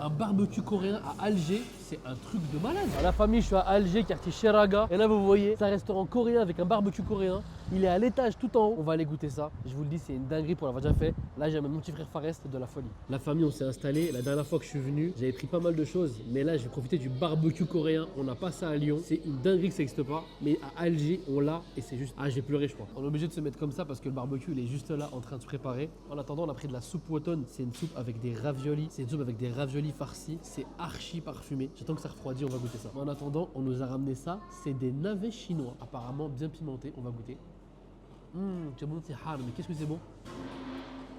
Un barbecue coréen à Alger, c'est un truc de malade. À la famille, je suis à Alger, quartier Cheraga. Et là, vous voyez, c'est un restaurant coréen avec un barbecue coréen. Il est à l'étage tout en haut. On va aller goûter ça. Je vous le dis, c'est une dinguerie pour l'avoir déjà fait. Là, j'ai mon petit frère Farest de la folie. La famille, on s'est installé. La dernière fois que je suis venu, j'avais pris pas mal de choses. Mais là, j'ai profité du barbecue coréen. On n'a pas ça à Lyon. C'est une dinguerie que ça n'existe pas. Mais à Alger, on l'a et c'est juste. Ah, j'ai pleuré, je crois. On est obligé de se mettre comme ça parce que le barbecue, il est juste là en train de se préparer. En attendant, on a pris de la soupe Woton. C'est une soupe avec des raviolis. C'est une soupe avec des raviolis farcis. C'est archi parfumé. J'attends que ça refroidisse, on va goûter ça. En attendant, on nous a ramené ça. C'est des navets chinois, apparemment bien pimentés. On va goûter. C'est bon, c'est hard, mais qu'est-ce que c'est bon.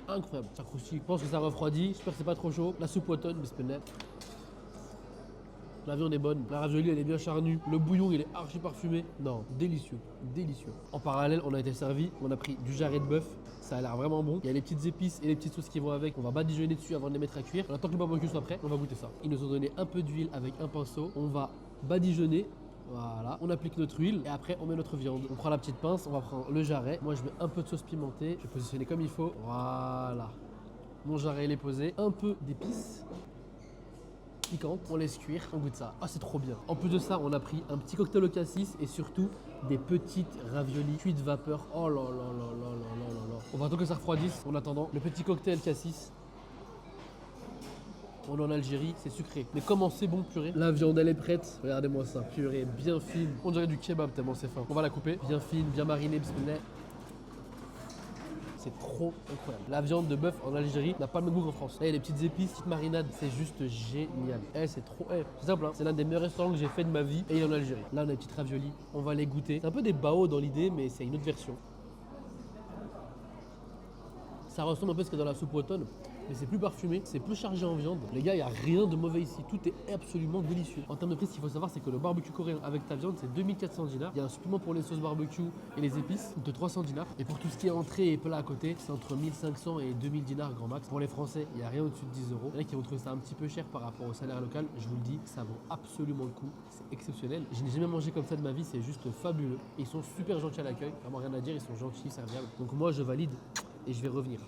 Incroyable, ça croustille. Je pense que ça refroidit. J'espère que c'est pas trop chaud. La soupe Woton, bismillah. La viande est bonne, la ravioli elle est bien charnue, le bouillon il est archi parfumé. Non, délicieux, délicieux. En parallèle, on a été servi, on a pris du jarret de bœuf, ça a l'air vraiment bon. Il y a les petites épices et les petites sauces qui vont avec. On va badigeonner dessus avant de les mettre à cuire. On attend que le barbecue soit prêt, on va goûter ça. Ils nous ont donné un peu d'huile avec un pinceau. On va badigeonner. Voilà, on applique notre huile et après on met notre viande. On prend la petite pince, on va prendre le jarret. Moi je mets un peu de sauce pimentée, je vais positionner comme il faut. Voilà, mon jarret il est posé. Un peu d'épices piquante, on laisse cuire, on goûte ça. Ah, c'est trop bien. En plus de ça, on a pris un petit cocktail au cassis et surtout des petites raviolis cuites vapeur. Oh là là là là là là là là. On va attendre que ça refroidisse. En attendant, le petit cocktail cassis. On est en Algérie, c'est sucré. Mais comment c'est bon, purée. La viande, elle est prête. Regardez-moi ça. Purée, bien fine. On dirait du kebab tellement c'est fin. On va la couper. Bien fine, bien marinée, bismillah. C'est trop incroyable. La viande de bœuf en Algérie n'a pas le même goût qu'en France. Là, il y a les petites épices, petites marinades, c'est juste génial. C'est trop. C'est simple, hein. C'est l'un des meilleurs restaurants que j'ai fait de ma vie et il est en Algérie. Là, on a les petites raviolis. On va les goûter. C'est un peu des bao dans l'idée, mais c'est une autre version. Ça ressemble un peu à ce qu'il y a dans la soupe Woton, mais c'est plus parfumé, c'est plus chargé en viande. Les gars, il n'y a rien de mauvais ici, tout est absolument délicieux. En termes de prix, ce qu'il faut savoir, c'est que le barbecue coréen avec ta viande, c'est 2400 dinars. Il y a un supplément pour les sauces barbecue et les épices de 300 dinars. Et pour tout ce qui est entrée et plat à côté, c'est entre 1500 et 2000 dinars grand max. Pour les Français, il n'y a rien au-dessus de 10 euros. Il y en a qui vont trouver ça un petit peu cher par rapport au salaire local. Je vous le dis, ça vaut absolument le coup. C'est exceptionnel. Je n'ai jamais mangé comme ça de ma vie, c'est juste fabuleux. Ils sont super gentils à l'accueil, vraiment rien à dire, ils sont gentils, serviables. Donc moi, je valide et je vais revenir.